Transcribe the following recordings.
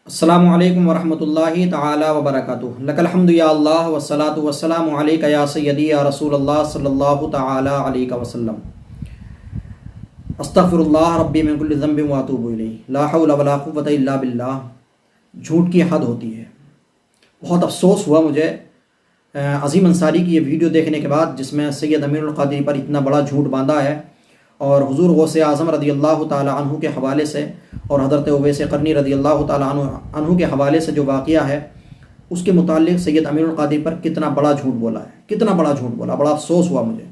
السلام علیکم ورحمۃ اللہ تعالی وبرکاتہ لک الحمد یا اللہ والصلاة والسلام علیک یا سیدی یا رسول اللہ صلی اللہ تعالی علیہ وسلم استغفر اللہ ربی من کل ذنب واتوب الیہ لا حول ولا قوۃ الا باللہ۔ جھوٹ کی حد ہوتی ہے۔ بہت افسوس ہوا مجھے عظیم انصاری کی یہ ویڈیو دیکھنے کے بعد، جس میں سید امین القادری پر اتنا بڑا جھوٹ باندھا ہے، اور حضور غوث اعظم رضی اللہ تعالی عنہ کے حوالے سے اور حضرت اویس قرنی رضی اللہ تعالی عنہ کے حوالے سے جو واقعہ ہے، اس کے متعلق سید امین القادری پر کتنا بڑا جھوٹ بولا ہے، کتنا بڑا جھوٹ بولا۔ بڑا افسوس ہوا مجھے۔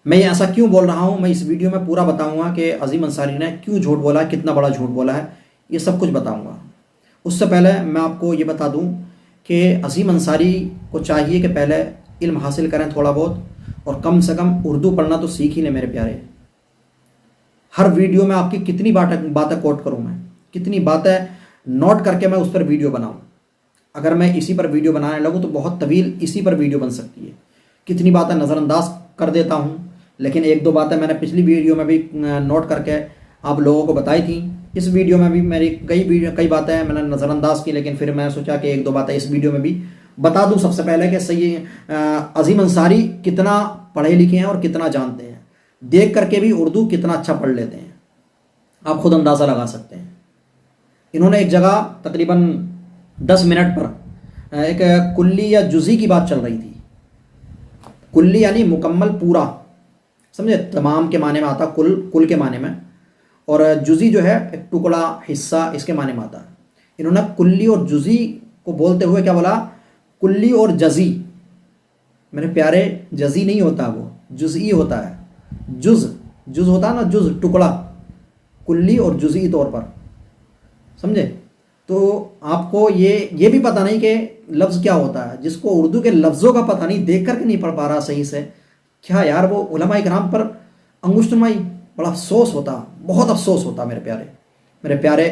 میں ایسا کیوں بول رہا ہوں، میں اس ویڈیو میں پورا بتاؤں گا کہ عظیم انصاری نے کیوں جھوٹ بولا ہے، کتنا بڑا جھوٹ بولا ہے، یہ سب کچھ بتاؤں گا۔ اس سے پہلے میں آپ کو یہ بتا دوں کہ عظیم انصاری کو چاہیے کہ پہلے علم حاصل کریں تھوڑا بہت، اور کم سے کم اردو پڑھنا تو سیکھ ہی لیں میرے پیارے۔ ہر ویڈیو میں آپ کی کتنی باتیں کوٹ کروں، میں کتنی باتیں نوٹ کر کے میں اس پر ویڈیو بناؤں۔ اگر میں اسی پر ویڈیو بنانے لگوں تو بہت طویل اسی پر ویڈیو بن سکتی ہے۔ کتنی باتیں نظر انداز کر دیتا ہوں، لیکن ایک دو باتیں میں نے پچھلی ویڈیو میں بھی نوٹ کر کے آپ لوگوں کو بتائی تھیں۔ اس ویڈیو میں بھی میری کئی باتیں میں نے نظر انداز کی، لیکن پھر میں سوچا کہ ایک دو باتیں اس ویڈیو میں بھی بتا دوں۔ سب سے پہلے کہ سید عظیم انصاری کتنا پڑھے لکھے ہیں اور کتنا جانتے ہیں، دیکھ کر کے بھی اردو کتنا اچھا پڑھ لیتے ہیں، آپ خود اندازہ لگا سکتے ہیں۔ انہوں نے ایک جگہ تقریباً 10 منٹ پر ایک کلی یا جزی کی بات چل رہی تھی۔ کلی یعنی مکمل، پورا، سمجھے؟ تمام کے معنی میں آتا کل کے معنی میں، اور جزی جو ہے ایک ٹکڑا، حصہ، اس کے معنی میں آتا ہے۔ انہوں نے کلی اور جزی کو بولتے ہوئے کیا بولا؟ کلی اور جزی۔ میرے پیارے، جزی نہیں ہوتا، وہ جزئی ہوتا ہے۔ جز ہوتا ہے نا، جز، ٹکڑا، کلی اور جزئی طور پر، سمجھے؟ تو آپ کو یہ بھی پتہ نہیں کہ لفظ کیا ہوتا ہے۔ جس کو اردو کے لفظوں کا پتہ نہیں، دیکھ کر کے نہیں پڑھ پا رہا صحیح سے، کیا یار وہ علماء کرام پر انگشت نمائی! بڑا افسوس ہوتا، بہت افسوس ہوتا میرے پیارے۔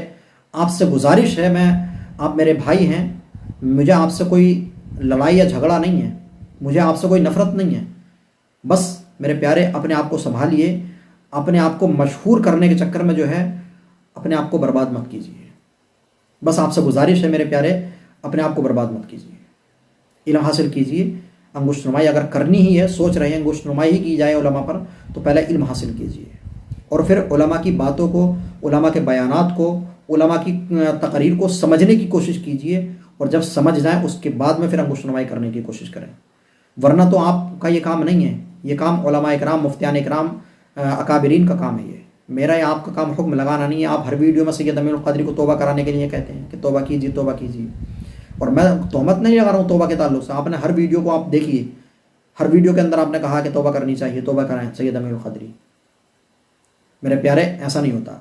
آپ سے گزارش ہے، آپ میرے بھائی ہیں، مجھے آپ سے کوئی لڑائی یا جھگڑا نہیں ہے، مجھے آپ سے کوئی نفرت نہیں ہے۔ بس میرے پیارے، اپنے آپ کو سنبھالیے، اپنے آپ کو مشہور کرنے کے چکر میں جو ہے اپنے آپ کو برباد مت کیجیے۔ بس آپ سے گزارش ہے میرے پیارے، اپنے آپ کو برباد مت کیجیے، علم حاصل کیجیے۔ انگشت نمائی اگر کرنی ہی ہے، سوچ رہے ہیں انگشت نمائی ہی کی جائے علماء پر، تو پہلے علم حاصل کیجیے، اور پھر علماء کی باتوں کو، علماء کے بیانات کو، علماء کی تقریر کو سمجھنے کی کوشش کیجیے، اور جب سمجھ جائیں اس کے بعد میں پھر انگشت نمائی کرنے کی کوشش کریں۔ ورنہ تو آپ کا یہ کام نہیں ہے، یہ کام علماء اکرام، مفتیان اکرام، اکابرین کا کام ہے۔ یہ میرا یا آپ کا کام حکم لگانا نہیں ہے۔ آپ ہر ویڈیو میں سید امین القادری کو توبہ کرانے کے لیے کہتے ہیں کہ توبہ کیجیے، توبہ کیجیے، اور میں تہمت نہیں لگا رہا ہوں توبہ کے تعلق سے۔ آپ نے ہر ویڈیو کو آپ دیکھیے، ہر ویڈیو کے اندر آپ نے کہا کہ توبہ کرنی چاہیے، توبہ کرائیں سید امین القادری۔ میرے پیارے، ایسا نہیں ہوتا۔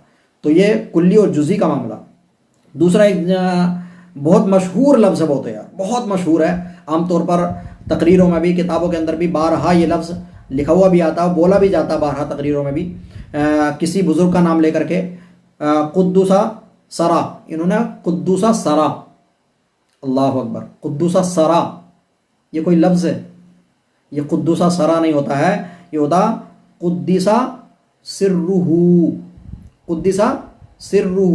تو یہ کلی اور جزی کا معاملہ۔ دوسرا ایک بہت مشہور لفظ ہے، بہت مشہور ہے، عام طور پر تقریروں میں بھی، کتابوں کے اندر بھی بارہا یہ لفظ لکھا ہوا بھی آتا ہے، بولا بھی جاتا ہے بارہا تقریروں میں بھی۔ کسی بزرگ کا نام لے کر کے قدوسا سرا، انہوں نے قدوسا سرا، اللہ اکبر، قدوسا سرا، یہ کوئی لفظ ہے؟ یہ قدوسا سرا نہیں ہوتا ہے، یہ ہوتا قدیسا سرہ، قدیسا سرہ۔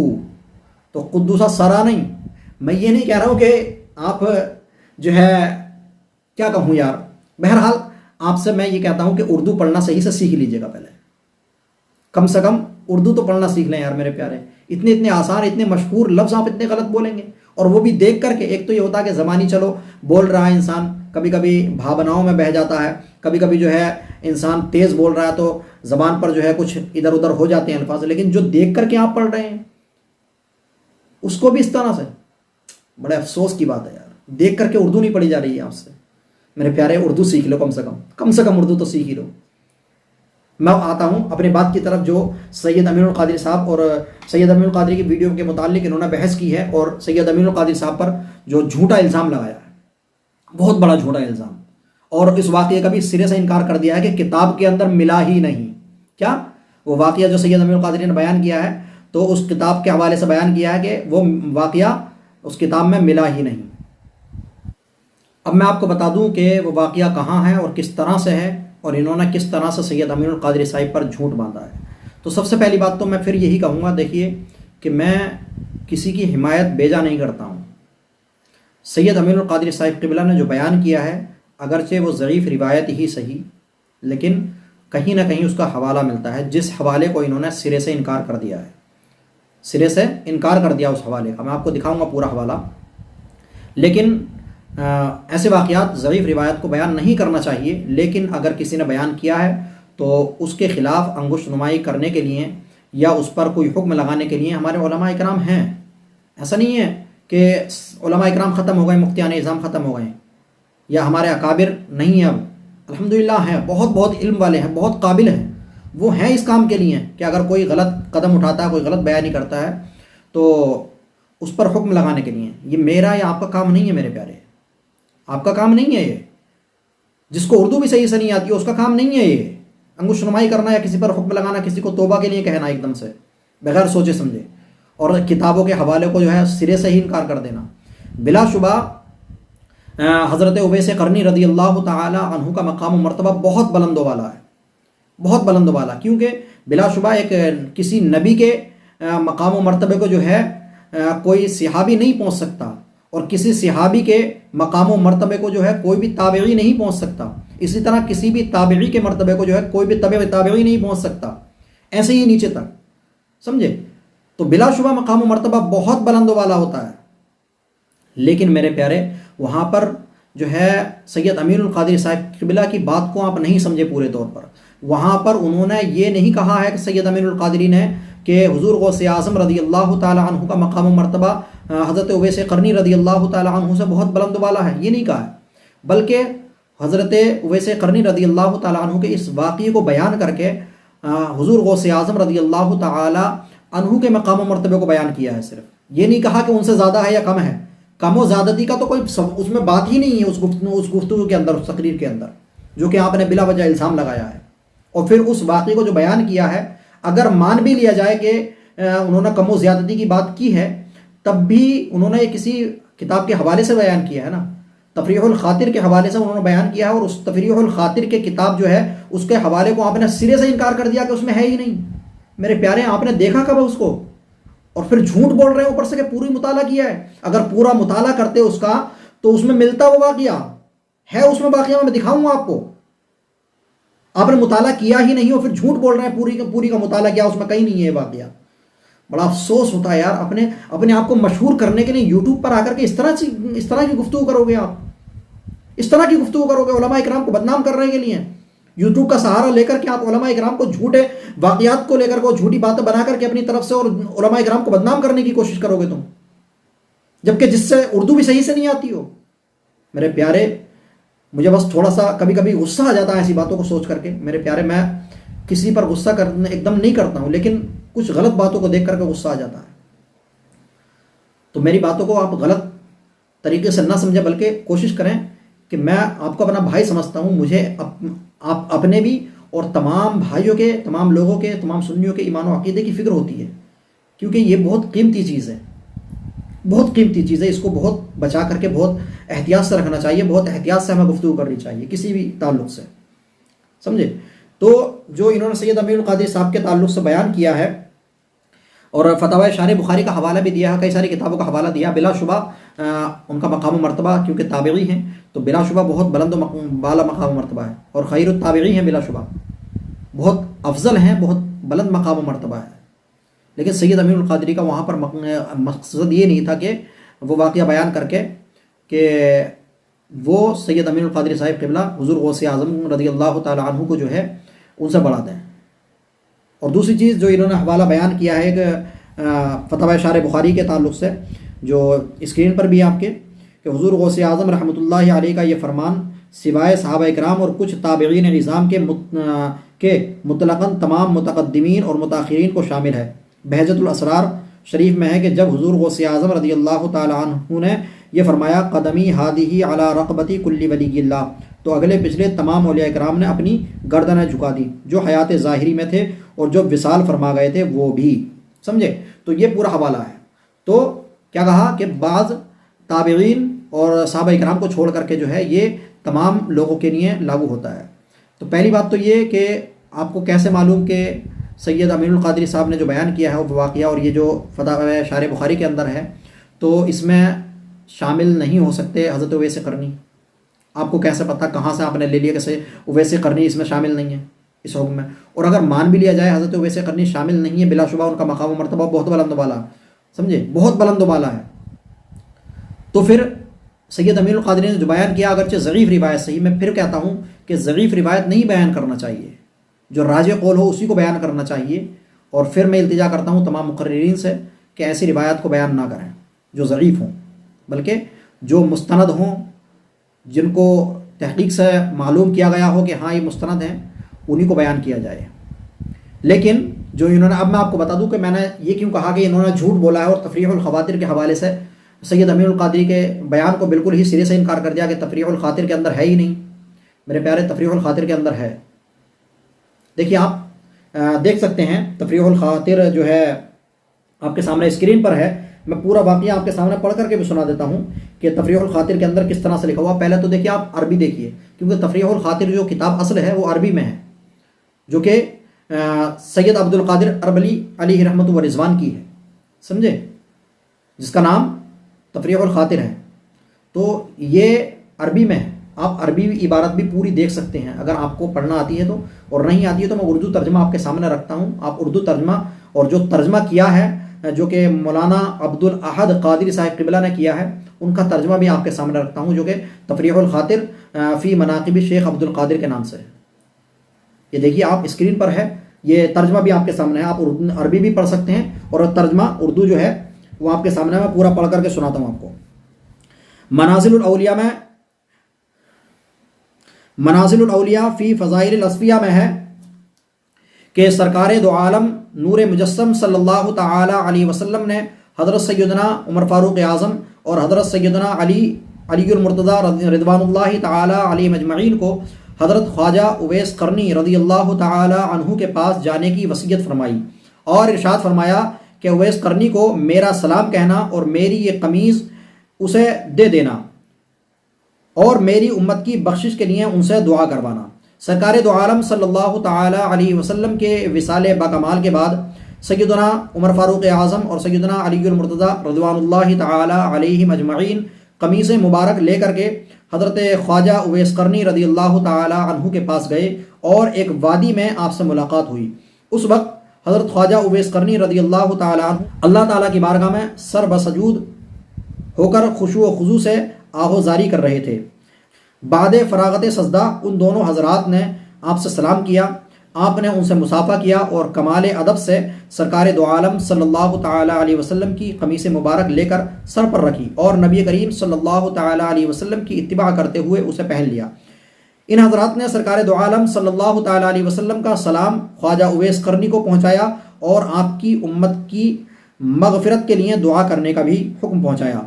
تو قدوسا سرا نہیں۔ میں یہ نہیں کہہ رہا ہوں کہ آپ جو ہے، کیا کہوں یار، بہرحال آپ سے میں یہ کہتا ہوں کہ اردو پڑھنا صحیح سے سیکھ لیجیے گا پہلے، کم سے کم اردو تو پڑھنا سیکھ لیں یار میرے پیارے۔ اتنے آسان، اتنے مشہور لفظ آپ اتنے غلط بولیں گے، اور وہ بھی دیکھ کر کے۔ ایک تو یہ ہوتا ہے کہ زبانی چلو بول رہا ہے انسان، کبھی کبھی بھاوناؤں میں بہہ جاتا ہے، کبھی کبھی جو ہے انسان تیز بول رہا ہے تو زبان پر جو ہے کچھ ادھر ادھر ہو جاتے ہیں الفاظ، لیکن جو دیکھ کر کے آپ پڑھ رہے ہیں اس کو بھی اس طرح سے، بڑے افسوس کی بات ہے یار، دیکھ کر کے اردو نہیں پڑھی جا رہی ہے آپ سے۔ میرے پیارے، اردو سیکھ لو، کم سے کم اردو تو سیکھ ہی لو۔ میں آتا ہوں اپنی بات کی طرف، جو سید امین القادری صاحب اور سید امین القادری کی ویڈیو کے متعلق انہوں نے بحث کی ہے، اور سید امین القادری صاحب پر جو جھوٹا الزام لگایا ہے، بہت بڑا جھوٹا الزام، اور اس واقعے کا بھی سرے سے انکار کر دیا ہے کہ کتاب کے اندر ملا ہی نہیں۔ کیا وہ واقعہ جو سید امین القادری نے بیان کیا ہے، تو اس کتاب کے حوالے سے بیان کیا ہے کہ وہ واقعہ اس کتاب میں ملا ہی نہیں۔ اب میں آپ کو بتا دوں کہ وہ واقعہ کہاں ہے اور کس طرح سے ہے، اور انہوں نے کس طرح سے سید امین القادری صاحب پر جھوٹ باندھا ہے۔ تو سب سے پہلی بات تو میں پھر یہی کہوں گا، دیکھیے کہ میں کسی کی حمایت بیجا نہیں کرتا ہوں۔ سید امین القادری صاحب قبلہ نے جو بیان کیا ہے اگرچہ وہ ضعیف روایت ہی صحیح، لیکن کہیں نہ کہیں اس کا حوالہ ملتا ہے، جس حوالے کو انہوں نے سرے سے انکار کر دیا ہے، سرے سے انکار کر دیا اس حوالے کا۔ میں آپ کو دکھاؤں گا پورا حوالہ، لیکن ایسے واقعات ضعیف روایت کو بیان نہیں کرنا چاہیے، لیکن اگر کسی نے بیان کیا ہے تو اس کے خلاف انگشت نمائی کرنے کے لیے یا اس پر کوئی حکم لگانے کے لیے ہمارے علماء اکرام ہیں۔ ایسا نہیں ہے کہ علماء اکرام ختم ہو گئے، مفتیان اعظام ختم ہو گئے یا ہمارے اکابر نہیں ہیں، اب الحمدللہ ہیں، بہت علم والے ہیں، بہت قابل ہیں، وہ ہیں اس کام کے لیے کہ اگر کوئی غلط قدم اٹھاتا ہے، کوئی غلط بیانی کرتا ہے تو اس پر حکم لگانے کے لیے۔ یہ میرا یا آپ کا کام نہیں ہے میرے پیارے، آپ کا کام نہیں ہے یہ۔ جس کو اردو بھی صحیح سے نہیں آتی ہے اس کا کام نہیں ہے یہ انگشت نمائی کرنا یا کسی پر حکم لگانا، کسی کو توبہ کے لیے کہنا ایک دم سے بغیر سوچے سمجھے، اور کتابوں کے حوالے کو جو ہے سرے سے ہی انکار کر دینا۔ بلا شبہ حضرت اویس قرنی رضی اللہ تعالی عنہ کا مقام و مرتبہ بہت بلند و بالا ہے، بہت بلند و بالا، کیونکہ بلا شبہ ایک کسی نبی کے مقام و مرتبے کو جو ہے کوئی صحابی نہیں پہنچ سکتا، اور کسی صحابی کے مقام و مرتبے کو جو ہے کوئی بھی تابعی نہیں پہنچ سکتا، اسی طرح کسی بھی تابعی کے مرتبے کو جو ہے کوئی بھی تابعی نہیں پہنچ سکتا، ایسے ہی نیچے تک، سمجھے؟ تو بلا شبہ مقام و مرتبہ بہت بلند و بالا ہوتا ہے، لیکن میرے پیارے وہاں پر جو ہے سید امین القادری صاحب قبلہ کی بات کو آپ نہیں سمجھے پورے طور پر۔ وہاں پر انہوں نے یہ نہیں کہا ہے کہ سید امین القادری نے کہ حضور غوث اعظم رضی اللہ تعالی عنہ کا مقام و مرتبہ حضرت اویس قرنی رضی اللہ تعالی عنہ سے بہت بلند و بالا ہے، یہ نہیں کہا ہے، بلکہ حضرت اویس قرنی رضی اللہ تعالی عنہ کے اس واقعے کو بیان کر کے حضور غوث اعظم رضی اللہ تعالی عنہ کے مقام و مرتبے کو بیان کیا ہے، صرف یہ نہیں کہا کہ ان سے زیادہ ہے یا کم ہے۔ کم و زیادتی کا تو کوئی اس میں بات ہی نہیں ہے اس گفتگو کے اندر، اس تقریر کے اندر، جو کہ آپ نے بلا وجہ الزام لگایا ہے۔ اور پھر اس واقعے کو جو بیان کیا ہے، اگر مان بھی لیا جائے کہ انہوں نے کم و زیادتی کی بات کی ہے، تب بھی انہوں نے کسی کتاب کے حوالے سے بیان کیا ہے نا، تفریح الخاطر کے حوالے سے انہوں نے بیان کیا ہے، اور اس تفریح الخاطر کے کتاب جو ہے اس کے حوالے کو آپ نے سرے سے انکار کر دیا کہ اس میں ہے ہی نہیں۔ میرے پیارے آپ نے دیکھا کب اس کو؟ اور پھر جھوٹ بول رہے ہیں اوپر سے کہ پوری مطالعہ کیا ہے۔ اگر پورا مطالعہ کرتے اس کا تو اس میں ملتا وہ واقعہ ہے، اس میں واقعہ میں دکھاؤں گا آپ کو۔ آپ نے مطالعہ کیا ہی نہیں اور پھر جھوٹ بول رہے ہیں پوری کا مطالعہ کیا، اس میں کہیں نہیں ہے واقعہ۔ بڑا افسوس ہوتا ہے یار، اپنے آپ کو مشہور کرنے کے لیے یوٹیوب پر آ کر کے اس طرح کی گفتگو کرو گے، آپ اس طرح کی گفتگو کرو گے علماء اکرام کو بدنام کرنے کے لیے۔ یوٹیوب کا سہارا لے کر کے آپ علماء اکرام کو جھوٹے واقعات کو لے کر کے جھوٹی باتیں بنا کر کے اپنی طرف سے اور علماء اکرام کو بدنام کرنے کی کوشش کرو گے تم، جبکہ جس سے اردو بھی صحیح سے نہیں آتی ہو۔ میرے پیارے مجھے بس تھوڑا سا کبھی کبھی غصہ آ جاتا ہے ایسی باتوں کو سوچ کر کے۔ میرے پیارے میں کسی پر غصہ کرنے ایک دم نہیں کرتا ہوں، لیکن کچھ غلط باتوں کو دیکھ کر کے غصہ آ جاتا ہے۔ تو میری باتوں کو آپ غلط طریقے سے نہ سمجھیں، بلکہ کوشش کریں کہ میں آپ کو اپنا بھائی سمجھتا ہوں، مجھے آپ اپنے بھی اور تمام بھائیوں کے، تمام لوگوں کے، تمام سنیوں کے ایمان و عقیدے کی فکر ہوتی ہے، کیونکہ یہ بہت قیمتی چیز ہے، بہت قیمتی چیز ہے۔ اس کو بہت بچا کر کے بہت احتیاط سے رکھنا چاہیے، بہت احتیاط سے ہمیں گفتگو کرنی چاہیے کسی بھی تعلق سے، سمجھے؟ تو جو انہوں نے سید امین القادری صاحب کے تعلق سے بیان کیا ہے اور فتاوی شارح بخاری کا حوالہ بھی دیا ہے، کئی ساری کتابوں کا حوالہ دیا، بلا شبہ ان کا مقام و مرتبہ کیونکہ تابعی ہیں تو بلا شبہ بہت بلند و بالا مقام و مرتبہ ہے، اور خیر التابعی ہیں، بلا شبہ بہت افضل ہیں، بہت بلند مقام و مرتبہ ہے۔ لیکن سید امین القادری کا وہاں پر مقصد یہ نہیں تھا کہ وہ واقعہ بیان کر کے کہ وہ سید امین القادری صاحب قبلہ حضور غوث اعظم رضی اللہ تعالی عنہ کو جو ہے ان سے بڑھا دیں۔ اور دوسری چیز جو انہوں نے حوالہ بیان کیا ہے کہ فتاوی شارح بخاری کے تعلق سے، جو اسکرین پر بھی آپ کے، کہ حضور غوث اعظم رحمۃ اللہ علیہ کا یہ فرمان سوائے صحابہ اکرام اور کچھ تابعین نظام کے مطلقاً تمام متقدمین اور متاخرین کو شامل ہے۔ بہجت الاسرار شریف میں ہے کہ جب حضور غوث اعظم رضی اللہ تعالی عنہ نے یہ فرمایا قدمی ہادی علی رقبتی کل ولی اللہ، تو اگلے پچھلے تمام اولیاء کرام نے اپنی گردنیں جھکا دی، جو حیات ظاہری میں تھے اور جو وصال فرما گئے تھے وہ بھی، سمجھے؟ تو یہ پورا حوالہ ہے۔ تو کیا کہا کہ بعض تابعین اور صحابہ اکرام کو چھوڑ کر کے جو ہے یہ تمام لوگوں کے لیے لاگو ہوتا ہے۔ تو پہلی بات تو یہ کہ آپ کو کیسے معلوم کہ سید امین القادری صاحب نے جو بیان کیا ہے وہ واقعہ، اور یہ جو فتاوی شارح بخاری کے اندر ہے، تو اس میں شامل نہیں ہو سکتے حضرت اویس قرنی۔ آپ کو کیسے پتہ، کہاں سے آپ نے لے لیا کہ اویس قرنی اس میں شامل نہیں ہے اس حکم میں؟ اور اگر مان بھی لیا جائے حضرت اویس قرنی شامل نہیں ہے، بلا شبہ ان کا مقام و مرتبہ بہت بلند و بالا، سمجھے، بہت بلند و بالا ہے۔ تو پھر سید امین القادری نے جو بیان کیا، اگرچہ ضعیف روایت، صحیح میں پھر کہتا ہوں کہ ضعیف روایت نہیں بیان کرنا چاہیے، جو راجح قول ہو اسی کو بیان کرنا چاہیے۔ اور پھر میں التجا کرتا ہوں تمام مقررین سے کہ ایسی روایات کو بیان نہ کریں جو ضعیف ہوں، بلکہ جو مستند ہوں، جن کو تحقیق سے معلوم کیا گیا ہو کہ ہاں یہ مستند ہیں، انہی کو بیان کیا جائے۔ لیکن جو انہوں نے، اب میں آپ کو بتا دوں کہ میں نے یہ کیوں کہا کہ انہوں نے جھوٹ بولا ہے، اور تفریح الخواطر کے حوالے سے سید امین القادری کے بیان کو بالکل ہی سرے سے انکار کر دیا کہ تفریح الخاطر کے اندر ہے ہی نہیں۔ میرے پیارے، تفریح الخاطر کے اندر ہے۔ دیکھیے، آپ دیکھ سکتے ہیں تفریح الخاطر جو ہے آپ کے سامنے اسکرین پر ہے۔ میں پورا واقعہ آپ کے سامنے پڑھ کر کے بھی سنا دیتا ہوں کہ تفریح الخاطر کے اندر کس طرح سے لکھا ہوا۔ پہلے تو دیکھیے، آپ عربی دیکھیے، کیونکہ تفریح الخاطر جو کتاب اصل ہے وہ عربی میں ہے، جو کہ سید عبد القادر اربلی علیہ رحمۃ و رضوان کی ہے، سمجھے، جس کا نام تفریح الخاطر ہے۔ تو یہ عربی میں ہے، آپ عربی عبارت بھی پوری دیکھ سکتے ہیں اگر آپ کو پڑھنا آتی ہے تو، اور نہیں آتی ہے تو میں اردو ترجمہ آپ کے سامنے رکھتا ہوں۔ آپ اردو ترجمہ، اور جو ترجمہ کیا ہے جو کہ مولانا عبد الاحد قادری صاحب قبلہ نے کیا ہے، ان کا ترجمہ بھی آپ کے سامنے رکھتا ہوں، جو کہ تفریح الخاطر فی مناقب شیخ عبد القادر کے نام سے ہے۔ یہ دیکھیے، آپ اسکرین پر ہے، یہ ترجمہ بھی آپ کے سامنے ہے، آپ عربی بھی پڑھ سکتے ہیں، اور ترجمہ اردو جو ہے وہ آپ کے سامنے میں پورا پڑھ کر کے سناتا ہوں آپ کو۔ منازل الاولیاء میں، منازل الاولیاء فی فضائل الاصفیاء میں ہے کہ سرکار دو عالم نور مجسم صلی اللہ تعالی علیہ وسلم نے حضرت سیدنا عمر فاروق اعظم اور حضرت سیدنا علی المرتضی رضوان اللہ تعالی علیہ مجمعین کو حضرت خواجہ اویس قرنی رضی اللہ تعالی عنہ کے پاس جانے کی وصیت فرمائی، اور ارشاد فرمایا کہ اویس قرنی کو میرا سلام کہنا، اور میری یہ قمیض اسے دے دینا، اور میری امت کی بخشش کے لیے ان سے دعا کروانا۔ سرکار دو عالم صلی اللہ تعالی علیہ وسلم کے وصال باکمال کے بعد سیدنا عمر فاروق اعظم اور سیدنا علی المرتضی رضوان اللہ تعالی علیہ مجمعین قمیص مبارک لے کر کے حضرت خواجہ اویس قرنی رضی اللہ تعالی عنہ کے پاس گئے، اور ایک وادی میں آپ سے ملاقات ہوئی۔ اس وقت حضرت خواجہ اویس قرنی رضی اللہ تعالی عنہ اللہ تعالیٰ کی بارگاہ میں سر بسجود ہو کر خشوع و خضوع سے آہوزاری کر رہے تھے۔ بعد فراغت سجدہ ان دونوں حضرات نے آپ سے سلام کیا، آپ نے ان سے مصافحہ کیا، اور کمال ادب سے سرکار دو عالم صلی اللہ تعالی علیہ وسلم کی قمیص مبارک لے کر سر پر رکھی، اور نبی کریم صلی اللہ تعالی علیہ وسلم کی اتباع کرتے ہوئے اسے پہن لیا۔ ان حضرات نے سرکار دو عالم صلی اللہ تعالی علیہ وسلم کا سلام خواجہ اویس قرنی کو پہنچایا، اور آپ کی امت کی مغفرت کے لیے دعا کرنے کا بھی حکم پہنچایا۔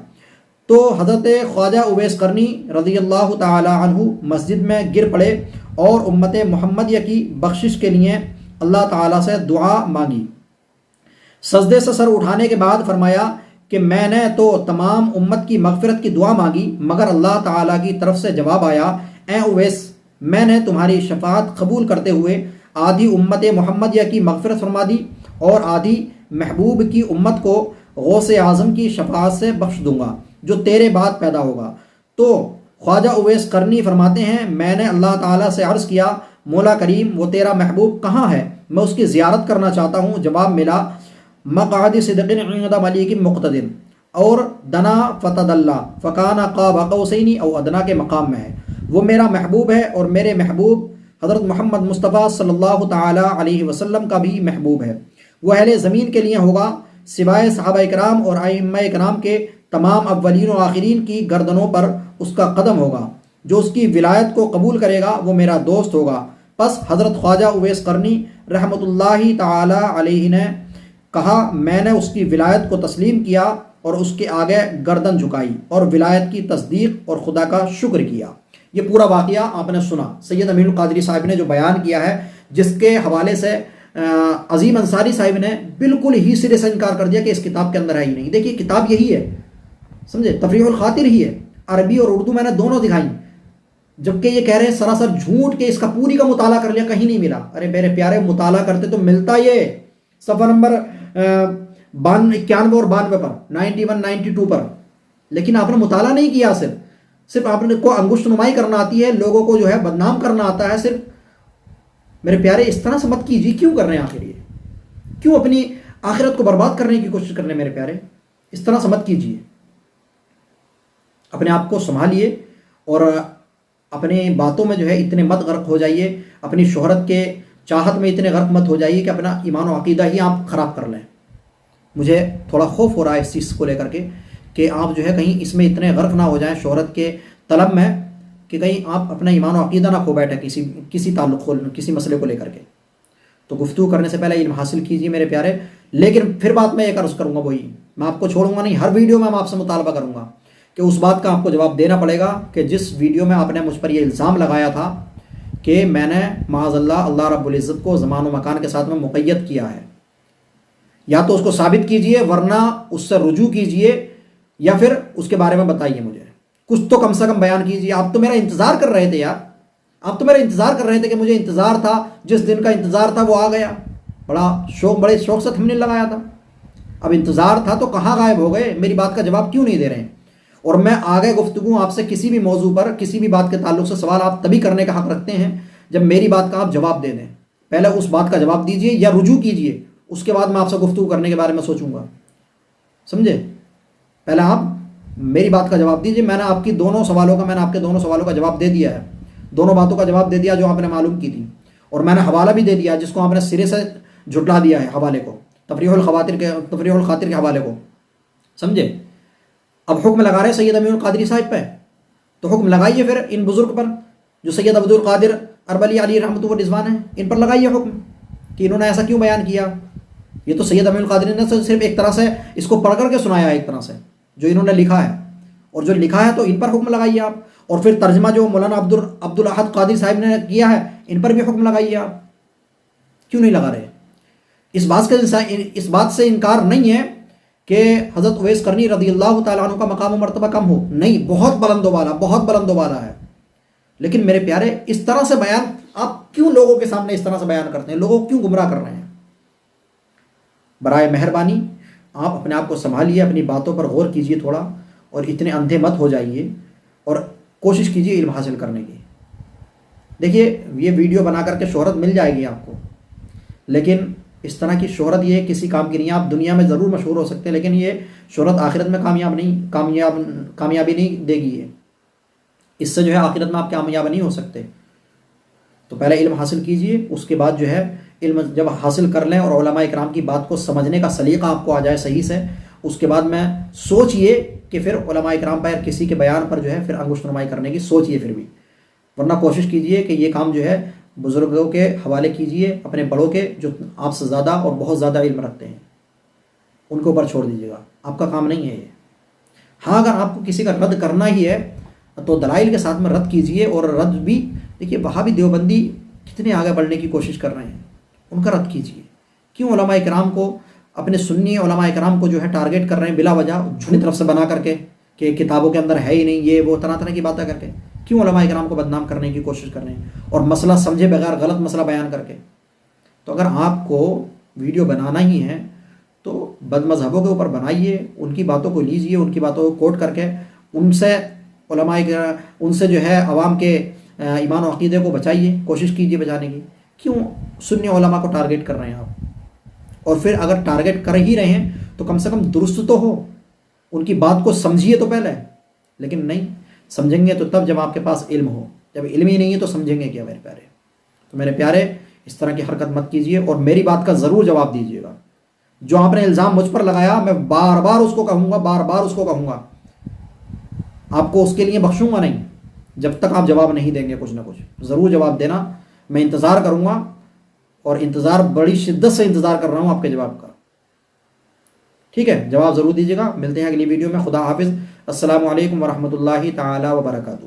تو حضرت خواجہ اویس قرنی رضی اللہ تعالی عنہ مسجد میں گر پڑے، اور امت محمدیہ کی بخشش کے لیے اللہ تعالیٰ سے دعا مانگی۔ سجدے سے سر اٹھانے کے بعد فرمایا کہ میں نے تو تمام امت کی مغفرت کی دعا مانگی، مگر اللہ تعالیٰ کی طرف سے جواب آیا، اے اویس، میں نے تمہاری شفاعت قبول کرتے ہوئے آدھی امت محمدیہ کی مغفرت فرما دی، اور آدھی محبوب کی امت کو غوث اعظم کی شفاعت سے بخش دوں گا جو تیرے بعد پیدا ہوگا۔ تو خواجہ اویس قرنی فرماتے ہیں، میں نے اللہ تعالیٰ سے عرض کیا، مولا کریم، وہ تیرا محبوب کہاں ہے؟ میں اس کی زیارت کرنا چاہتا ہوں۔ جواب ملا، مقعد صدق عند ملیک مقتدر، اور دنا فتدلی فکان قاب قوسین او ادنا کے مقام میں ہے۔ وہ میرا محبوب ہے، اور میرے محبوب حضرت محمد مصطفیٰ صلی اللہ تعالی علیہ وسلم کا بھی محبوب ہے۔ وہ اہل زمین کے لیے ہوگا، سوائے صحابہ کرام اور ائمہ کرام کے تمام اولین و آخرین کی گردنوں پر اس کا قدم ہوگا۔ جو اس کی ولایت کو قبول کرے گا وہ میرا دوست ہوگا۔ پس حضرت خواجہ اویس قرنی رحمۃ اللہ تعالی علیہ نے کہا، میں نے اس کی ولایت کو تسلیم کیا، اور اس کے آگے گردن جھکائی، اور ولایت کی تصدیق اور خدا کا شکر کیا۔ یہ پورا واقعہ آپ نے سنا، سید امین القادری صاحب نے جو بیان کیا ہے، جس کے حوالے سے عظیم انصاری صاحب نے بالکل ہی سرے سے انکار کر دیا کہ اس کتاب کے اندر ہے ہی نہیں۔ دیکھیے، کتاب یہی ہے، سمجھے، تفریح الخاطر ہی ہے، عربی اور اردو میں نے دونوں دکھائیں، جبکہ یہ کہہ رہے ہیں سراسر جھوٹ کہ اس کا پوری کا مطالعہ کر لیا، کہیں نہیں ملا۔ ارے میرے پیارے، مطالعہ کرتے تو ملتا یہ صفحہ نمبر 91 اور 92 پر، 91 92 پر، لیکن آپ نے مطالعہ نہیں کیا، صرف آپ نے کو انگشت نمائی کرنا آتی ہے، لوگوں کو جو ہے بدنام کرنا آتا ہے صرف۔ میرے پیارے اس طرح سے مت کیجیے، کیوں کر رہے ہیں آخر یہ؟ کیوں اپنی آخرت کو برباد کرنے کی کوشش کر رہے ہیں میرے پیارے؟ اس طرح سے مت کیجیے، اپنے آپ کو سنبھالیے اور اپنی باتوں میں جو ہے اتنے مت غرق ہو جائیے، اپنی شہرت کے چاہت میں اتنے غرق مت ہو جائیے کہ اپنا ایمان و عقیدہ ہی آپ خراب کر لیں۔ مجھے تھوڑا خوف ہو رہا ہے اس چیز کو لے کر کے کہ آپ جو ہے کہیں اس میں اتنے غرق نہ ہو جائیں شہرت کے طلب میں کہ کہیں آپ اپنا ایمان و عقیدہ نہ کھو بیٹھیں کسی تعلق کسی مسئلے کو لے کر کے۔ تو گفتگو کرنے سے پہلے علم حاصل کیجیے میرے پیارے، لیکن پھر بات میں ایک عرض کروں گا، وہی میں آپ کو چھوڑوں گا نہیں، ہر ویڈیو میں آپ سے مطالبہ کروں گا کہ اس بات کا آپ کو جواب دینا پڑے گا کہ جس ویڈیو میں آپ نے مجھ پر یہ الزام لگایا تھا کہ میں نے معاذ اللہ رب العزت کو زمان و مکان کے ساتھ میں مقید کیا ہے، یا تو اس کو ثابت کیجئے ورنہ اس سے رجوع کیجئے، یا پھر اس کے بارے میں بتائیے مجھے، کچھ تو کم سے کم بیان کیجئے۔ آپ تو میرا انتظار کر رہے تھے یار، آپ تو میرا انتظار کر رہے تھے کہ مجھے انتظار تھا، جس دن کا انتظار تھا وہ آ گیا، بڑے شوق سے تھمبنیل لگایا تھا، اب انتظار تھا تو کہاں غائب ہو گئے؟ میری بات کا جواب کیوں نہیں دے رہے ہیں؟ اور میں آگے گفتگو آپ سے کسی بھی موضوع پر کسی بھی بات کے تعلق سے سوال آپ تبھی کرنے کا حق رکھتے ہیں جب میری بات کا آپ جواب دے دیں۔ پہلے اس بات کا جواب دیجئے یا رجوع کیجئے، اس کے بعد میں آپ سے گفتگو کرنے کے بارے میں سوچوں گا، سمجھے؟ پہلے آپ میری بات کا جواب دیجئے۔ میں نے آپ کے دونوں سوالوں کا جواب دے دیا ہے، دونوں باتوں کا جواب دے دیا جو آپ نے معلوم کی تھی، اور میں نے حوالہ بھی دے دیا جس کو آپ نے سرے سے جھٹلا دیا ہے، حوالے کو، تفریح الخاطر کے حوالے کو، سمجھے؟ اب حکم لگا رہے سید امین القادری صاحب پہ، تو حکم لگائیے پھر ان بزرگ پر جو سید عبد القادر اربلی علی رحمۃ و رضوان ہیں، ان پر لگائیے حکم کہ انہوں نے ایسا کیوں بیان کیا۔ یہ تو سید امین القادری نے صرف ایک طرح سے اس کو پڑھ کر کے سنایا ہے، ایک طرح سے جو انہوں نے لکھا ہے، اور جو لکھا ہے تو ان پر حکم لگائیے آپ، اور پھر ترجمہ جو مولانا عبد الاحد قادری صاحب نے کیا ہے ان پر بھی حکم لگائیے آپ۔ کیوں نہیں لگا رہے؟ اس بات سے انکار نہیں ہے کہ حضرت اویس قرنی رضی اللہ تعالیٰ عنہ کا مقام و مرتبہ کم ہو، نہیں، بہت بلند و بالا ہے، لیکن میرے پیارے اس طرح سے بیان آپ کیوں لوگوں کے سامنے اس طرح سے بیان کرتے ہیں؟ لوگوں کو کیوں گمراہ کر رہے ہیں؟ برائے مہربانی آپ اپنے آپ کو سنبھالیے، اپنی باتوں پر غور کیجیے تھوڑا، اور اتنے اندھے مت ہو جائیے، اور کوشش کیجیے علم حاصل کرنے کی۔ دیکھیے یہ ویڈیو بنا کر کے شہرت مل جائے گی آپ کو، لیکن اس طرح کی شہرت یہ کسی کام کی نہیں ہے۔ آپ دنیا میں ضرور مشہور ہو سکتے ہیں، لیکن یہ شہرت آخرت میں کامیابی نہیں دے گی، اس سے جو ہے آخرت میں آپ کامیاب نہیں ہو سکتے۔ تو پہلے علم حاصل کیجئے، اس کے بعد جو ہے علم جب حاصل کر لیں اور علماء اکرام کی بات کو سمجھنے کا سلیقہ آپ کو آ جائے صحیح سے، اس کے بعد میں سوچئے کہ پھر علماء اکرام پر کسی کے بیان پر جو ہے پھر انگشت نمائی کرنے کی سوچئے پھر بھی، ورنہ کوشش کیجئے کہ یہ کام جو ہے بزرگوں کے حوالے کیجئے، اپنے بڑوں کے جو آپ سے زیادہ اور بہت زیادہ علم رکھتے ہیں، ان کے اوپر چھوڑ دیجیے گا، آپ کا کام نہیں ہے یہ۔ ہاں اگر آپ کو کسی کا رد کرنا ہی ہے تو دلائل کے ساتھ میں رد کیجئے، اور رد بھی دیکھیے وہاں بھی دیوبندی کتنے آگے بڑھنے کی کوشش کر رہے ہیں، ان کا رد کیجئے۔ کیوں علماء اکرام کو، اپنے سنی علماء اکرام کو جو ہے ٹارگیٹ کر رہے ہیں بلا وجہ، جھوٹی طرف سے بنا کر کے کہ کتابوں کے اندر ہے ہی نہیں، یہ وہ طرح کی باتیں کر کے کیوں علماء اکرام کو بدنام کرنے کی کوشش کر رہے ہیں، اور مسئلہ سمجھے بغیر غلط مسئلہ بیان کر کے۔ تو اگر آپ کو ویڈیو بنانا ہی ہے تو بد مذہبوں کے اوپر بنائیے، ان کی باتوں کو لیجئے، ان کی باتوں کو کوٹ کر کے ان سے جو ہے عوام کے ایمان و عقیدے کو بچائیے، کوشش کیجئے بچانے کی۔ کیوں سنی علماء کو ٹارگیٹ کر رہے ہیں آپ؟ اور پھر اگر ٹارگیٹ کر ہی رہے ہیں تو کم سے کم درست تو ہو، ان کی بات کو سمجھیے تو پہلے، لیکن نہیں سمجھیں گے تو تب جب آپ کے پاس علم ہو، جب علم ہی نہیں ہے تو سمجھیں گے کیا میرے پیارے؟ تو میرے پیارے اس طرح کی حرکت مت کیجیے، اور میری بات کا ضرور جواب دیجیے گا۔ جو آپ نے الزام مجھ پر لگایا میں بار بار اس کو کہوں گا، آپ کو اس کے لیے بخشوں گا نہیں جب تک آپ جواب نہیں دیں گے، کچھ نہ کچھ ضرور جواب دینا، میں انتظار کروں گا، اور بڑی شدت سے انتظار کر رہا ہوں آپ کے جواب کا۔ ٹھیک ہے، جواب ضرور دیجیے گا۔ ملتے ہیں اگلی ویڈیو میں، خدا حافظ، السلام علیکم ورحمۃ اللہ تعالی وبرکاتہ۔